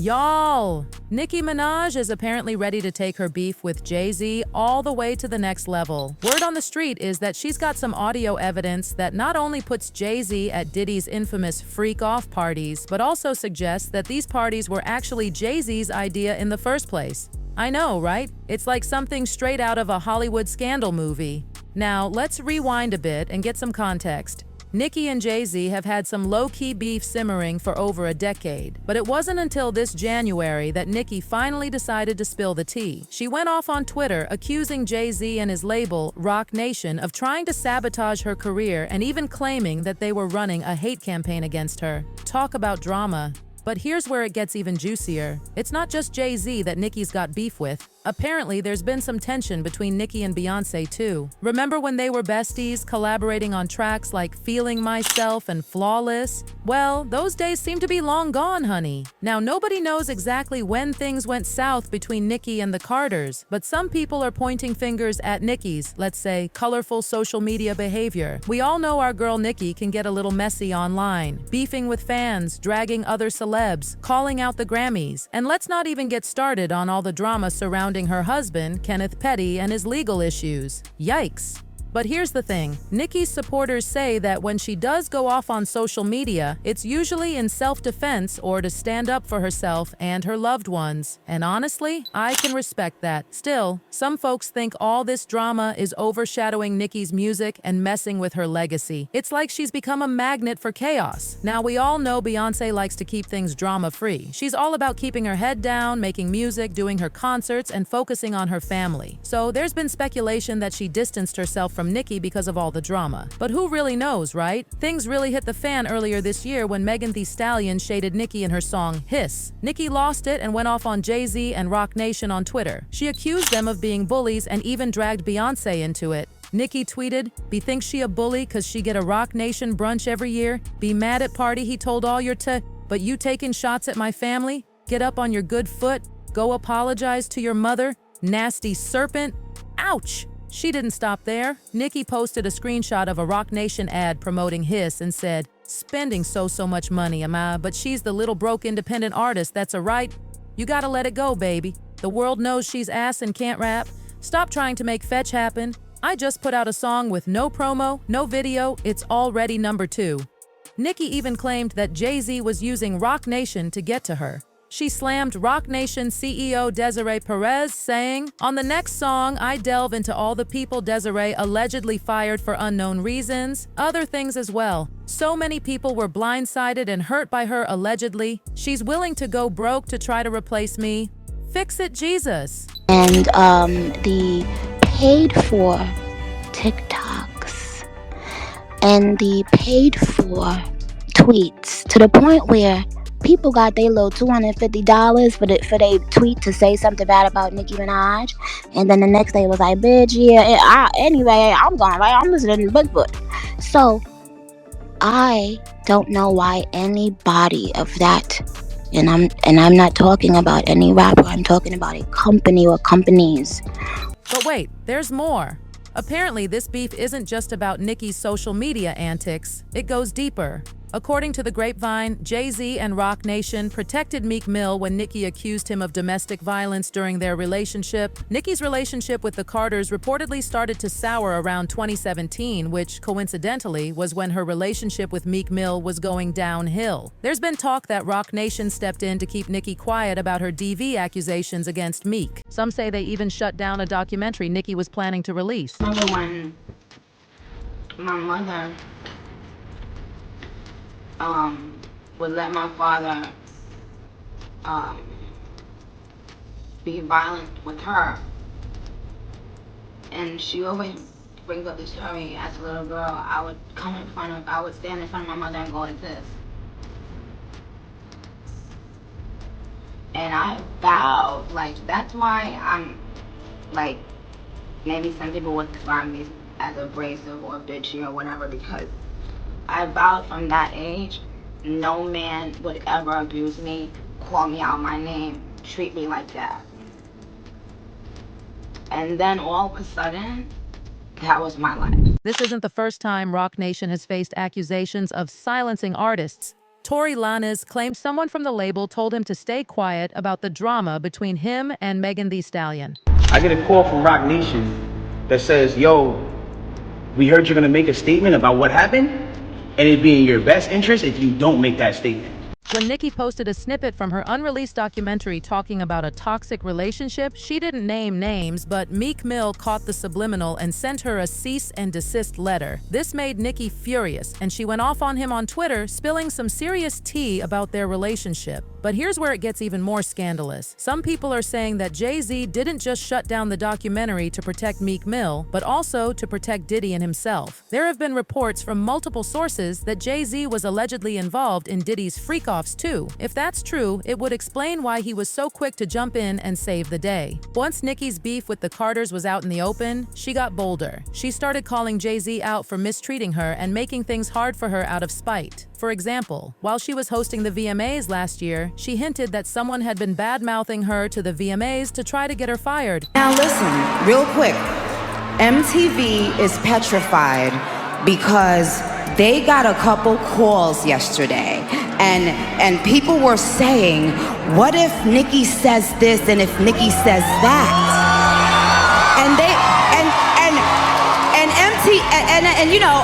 Y'all, Nicki Minaj is apparently ready to take her beef with Jay-Z all the way to the next level. Word on the street is that she's got some audio evidence that not only puts Jay-Z at Diddy's infamous freak-off parties, but also suggests that these parties were actually Jay-Z's idea in the first place. I know, right? It's like something straight out of a Hollywood scandal movie. Now, let's rewind a bit and get some context. Nicki and Jay-Z have had some low-key beef simmering for over a decade, but it wasn't until this January that Nicki finally decided to spill the tea. She went off on Twitter accusing Jay-Z and his label, Roc Nation, of trying to sabotage her career and even claiming that they were running a hate campaign against her. Talk about drama. But here's where it gets even juicier. It's not just Jay-Z that Nicki's got beef with. Apparently, there's been some tension between Nicki and Beyoncé too. Remember when they were besties, collaborating on tracks like Feeling Myself and Flawless? Well, those days seem to be long gone, honey. Now, nobody knows exactly when things went south between Nicki and the Carters, but some people are pointing fingers at Nicki's, let's say, colorful social media behavior. We all know our girl Nicki can get a little messy online, beefing with fans, dragging other celebs, calling out the Grammys. And let's not even get started on all the drama surrounding her husband, Kenneth Petty, and his legal issues. Yikes. But here's the thing, Nicki's supporters say that when she does go off on social media, it's usually in self-defense or to stand up for herself and her loved ones. And honestly, I can respect that. Still, some folks think all this drama is overshadowing Nicki's music and messing with her legacy. It's like she's become a magnet for chaos. Now, we all know Beyoncé likes to keep things drama-free. She's all about keeping her head down, making music, doing her concerts, and focusing on her family. So there's been speculation that she distanced herself from Nicki because of all the drama. But who really knows, right? Things really hit the fan earlier this year when Megan Thee Stallion shaded Nicki in her song Hiss. Nicki lost it and went off on Jay-Z and Roc Nation on Twitter. She accused them of being bullies and even dragged Beyoncé into it. Nicki tweeted, "Be think she a bully cause she get a Roc Nation brunch every year? Be mad at party he told all your but you taking shots at my family? Get up on your good foot? Go apologize to your mother? Nasty serpent? Ouch!" She didn't stop there. Nicki posted a screenshot of a Roc Nation ad promoting Hiss and said, "Spending so much money, am I? But she's the little broke independent artist that's a right. You gotta let it go, baby. The world knows she's ass and can't rap. Stop trying to make fetch happen. I just put out a song with no promo, no video. It's already #2. Nicki even claimed that Jay-Z was using Roc Nation to get to her. She slammed Roc Nation CEO Desiree Perez, saying, "On the next song, I delve into all the people Desiree allegedly fired for unknown reasons, other things as well. So many people were blindsided and hurt by her allegedly. She's willing to go broke to try to replace me. Fix it, Jesus." And the paid for TikToks and the paid for tweets to the point where people got their little $250 for their tweet to say something bad about Nicki Minaj, and then the next day it was like, "Bitch, yeah, anyway, I'm going right. I'm listening to Bigfoot." So I don't know why anybody of that, and I'm not talking about any rapper. I'm talking about a company or companies. But wait, there's more. Apparently, this beef isn't just about Nicki's social media antics. It goes deeper. According to the grapevine, Jay-Z and Roc Nation protected Meek Mill when Nicki accused him of domestic violence during their relationship. Nicki's relationship with the Carters reportedly started to sour around 2017, which, coincidentally, was when her relationship with Meek Mill was going downhill. There's been talk that Roc Nation stepped in to keep Nicki quiet about her DV accusations against Meek. Some say they even shut down a documentary Nicki was planning to release. Remember when my mother would let my father be violent with her, and she always brings up the story. As a little girl, I would stand in front of my mother and go like this, and I vowed, like, that's why I'm like, maybe some people would describe me as abrasive or bitchy or whatever, because I vowed from that age, no man would ever abuse me, call me out my name, treat me like that. And then all of a sudden, that was my life. This isn't the first time Roc Nation has faced accusations of silencing artists. Tory Lanez claims someone from the label told him to stay quiet about the drama between him and Megan Thee Stallion. I get a call from Rock Nation that says, yo, we heard you're gonna make a statement about what happened, and it'd be in your best interest if you don't make that statement. When Nicki posted a snippet from her unreleased documentary talking about a toxic relationship, she didn't name names, but Meek Mill caught the subliminal and sent her a cease and desist letter. This made Nicki furious, and she went off on him on Twitter, spilling some serious tea about their relationship. But here's where it gets even more scandalous. Some people are saying that Jay-Z didn't just shut down the documentary to protect Meek Mill, but also to protect Diddy and himself. There have been reports from multiple sources that Jay-Z was allegedly involved in Diddy's freak-offs too. If that's true, it would explain why he was so quick to jump in and save the day. Once Nicki's beef with the Carters was out in the open, she got bolder. She started calling Jay-Z out for mistreating her and making things hard for her out of spite. For example, while she was hosting the VMAs last year, she hinted that someone had been bad-mouthing her to the VMAs to try to get her fired. Now listen, real quick. MTV is petrified because they got a couple calls yesterday and people were saying, what if Nicki says this and if Nicki says that?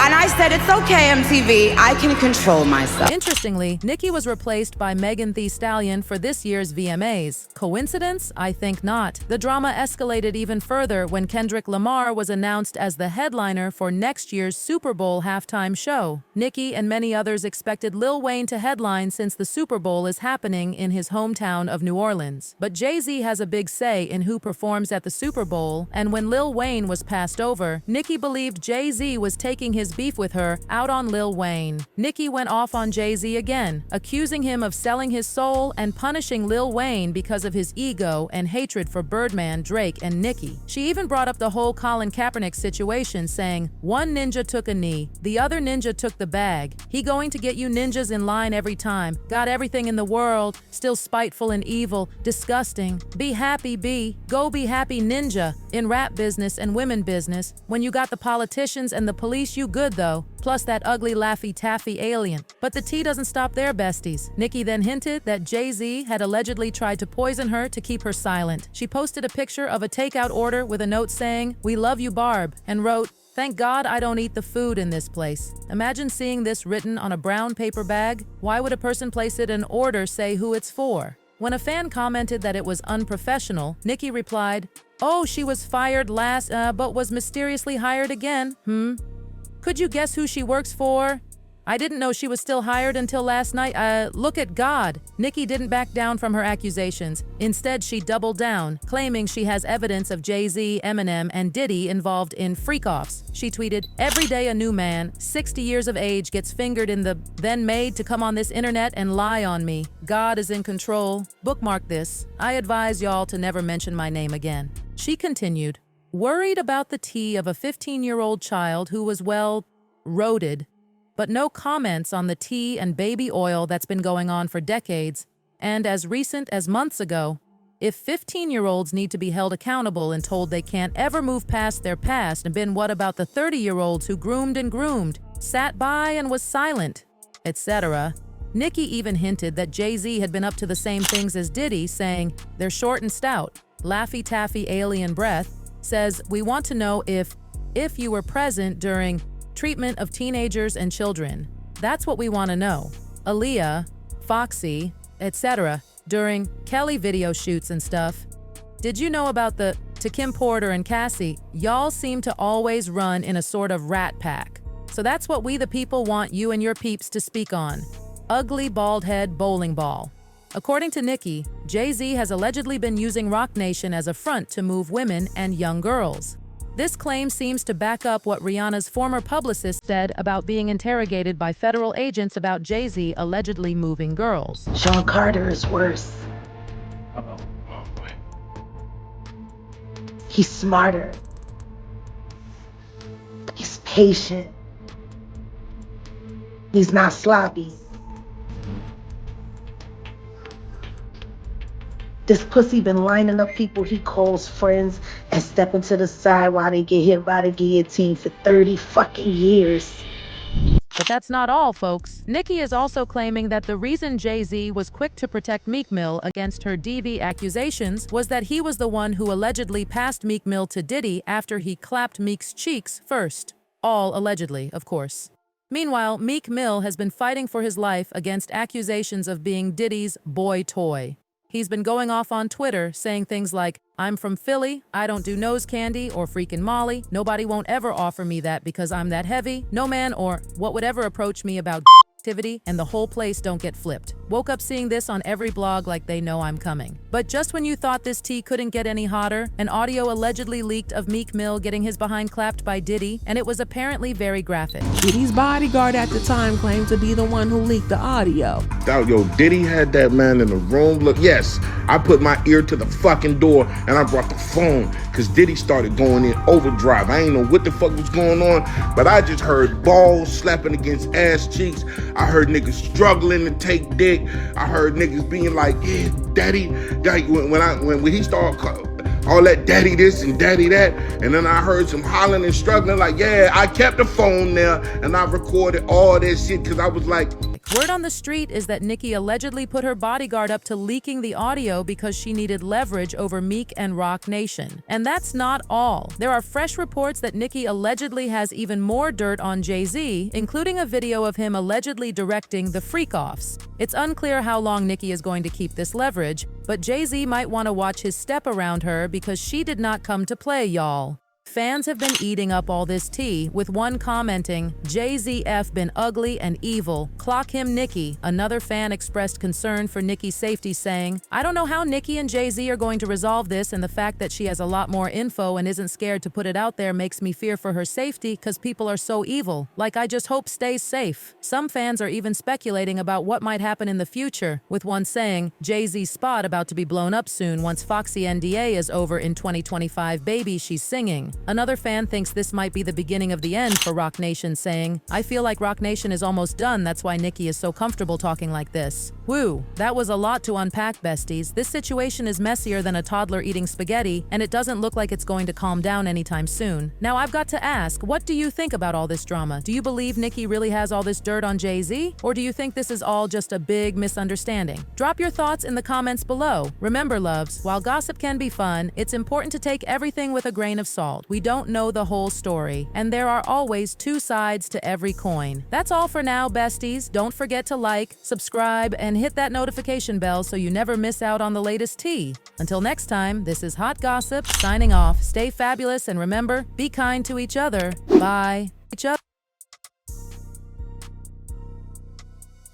And I said, it's okay, MTV, I can control myself. Interestingly, Nicki was replaced by Megan Thee Stallion for this year's VMAs. Coincidence? I think not. The drama escalated even further when Kendrick Lamar was announced as the headliner for next year's Super Bowl halftime show. Nicki and many others expected Lil Wayne to headline since the Super Bowl is happening in his hometown of New Orleans. But Jay-Z has a big say in who performs at the Super Bowl, and when Lil Wayne was passed over, Nicki believed Jay-Z was taking his beef with her out on Lil Wayne. Nicki went off on Jay-Z again, accusing him of selling his soul and punishing Lil Wayne because of his ego and hatred for Birdman, Drake, and Nicki. She even brought up the whole Colin Kaepernick situation, saying, one ninja took a knee, the other ninja took the bag. He going to get you ninjas in line every time. Got everything in the world, still spiteful and evil, disgusting. Be happy, be. Go be happy, ninja. In rap business and women business, when you got the politicians and the police, you good though. Plus that ugly Laffy Taffy alien. But the tea doesn't stop there, besties. Nicki then hinted that Jay-Z had allegedly tried to poison her to keep her silent. She posted a picture of a takeout order with a note saying, "We love you, Barb," and wrote, "Thank God I don't eat the food in this place." Imagine seeing this written on a brown paper bag. Why would a person place it in order say who it's for? When a fan commented that it was unprofessional, Nicki replied, "Oh, she was fired last, but was mysteriously hired again. Could you guess who she works for? I didn't know she was still hired until last night. Look at God." Nicki didn't back down from her accusations. Instead, she doubled down, claiming she has evidence of Jay-Z, Eminem, and Diddy involved in freak-offs. She tweeted, "Every day a new man, 60 years of age, gets fingered in the then made to come on this internet and lie on me. God is in control. Bookmark this. I advise y'all to never mention my name again." She continued, worried about the tea of a 15-year-old child who was, well, roaded, but no comments on the tea and baby oil that's been going on for decades, and as recent as months ago. If 15-year-olds need to be held accountable and told they can't ever move past their past, then what about the 30-year-olds who groomed and groomed, sat by and was silent, etc.? Nicki even hinted that Jay-Z had been up to the same things as Diddy, saying, "They're short and stout. Laffy Taffy alien breath says, we want to know if you were present during treatment of teenagers and children. That's what we want to know. Aaliyah, Foxy, etc. during Kelly video shoots and stuff. Did you know about to Kim Porter and Cassie? Y'all seem to always run in a sort of rat pack. So that's what we the people want you and your peeps to speak on. Ugly bald head bowling ball." According to Nicki, Jay-Z has allegedly been using Roc Nation as a front to move women and young girls. This claim seems to back up what Rihanna's former publicist said about being interrogated by federal agents about Jay-Z allegedly moving girls. Sean Carter is worse. Oh boy. He's smarter. He's patient. He's not sloppy. This pussy been lining up people he calls friends and stepping to the side while they get hit by the guillotine for 30 fucking years. But that's not all, folks. Nicki is also claiming that the reason Jay-Z was quick to protect Meek Mill against her DV accusations was that he was the one who allegedly passed Meek Mill to Diddy after he clapped Meek's cheeks first. All allegedly, of course. Meanwhile, Meek Mill has been fighting for his life against accusations of being Diddy's boy toy. He's been going off on Twitter saying things like, "I'm from Philly, I don't do nose candy or freaking Molly, nobody won't ever offer me that because I'm that heavy, no man or what would ever approach me about activity, and the whole place don't get flipped." Woke up seeing this on every blog like they know I'm coming. But just when you thought this tea couldn't get any hotter, an audio allegedly leaked of Meek Mill getting his behind clapped by Diddy, and it was apparently very graphic. Diddy's bodyguard at the time claimed to be the one who leaked the audio. Yo, Diddy had that man in the room. Look, yes, I put my ear to the fucking door and I brought the phone because Diddy started going in overdrive. I ain't know what the fuck was going on, but I just heard balls slapping against ass cheeks. I heard niggas struggling to take dick. I heard niggas being like, "Yeah, daddy." Like when he started all that daddy this and daddy that, and then I heard some hollering and struggling. Like, yeah, I kept the phone there and I recorded all that shit because I was like. Word on the street is that Nicki allegedly put her bodyguard up to leaking the audio because she needed leverage over Meek and Roc Nation. And that's not all. There are fresh reports that Nicki allegedly has even more dirt on Jay-Z, including a video of him allegedly directing the freak-offs. It's unclear how long Nicki is going to keep this leverage, but Jay-Z might want to watch his step around her because she did not come to play, y'all. Fans have been eating up all this tea, with one commenting, "Jay-Z been ugly and evil. Clock him, Nicki." Another fan expressed concern for Nicki's safety, saying, "I don't know how Nicki and Jay-Z are going to resolve this, and the fact that she has a lot more info and isn't scared to put it out there makes me fear for her safety because people are so evil. Like, I just hope stays safe." Some fans are even speculating about what might happen in the future, with one saying, "Jay-Z's spot about to be blown up soon once Foxy NDA is over in 2025, baby, she's singing." Another fan thinks this might be the beginning of the end for Roc Nation, saying, "I feel like Roc Nation is almost done, that's why Nicki is so comfortable talking like this." Woo, that was a lot to unpack, besties. This situation is messier than a toddler eating spaghetti, and it doesn't look like it's going to calm down anytime soon. Now I've got to ask, what do you think about all this drama? Do you believe Nicki really has all this dirt on Jay-Z? Or do you think this is all just a big misunderstanding? Drop your thoughts in the comments below. Remember, loves, while gossip can be fun, it's important to take everything with a grain of salt. We don't know the whole story, and there are always two sides to every coin. That's all for now, besties. Don't forget to like, subscribe, and hit that notification bell so you never miss out on the latest tea. Until next time, this is Hot Gossip, signing off. Stay fabulous, and remember, be kind to each other. Bye. Each other.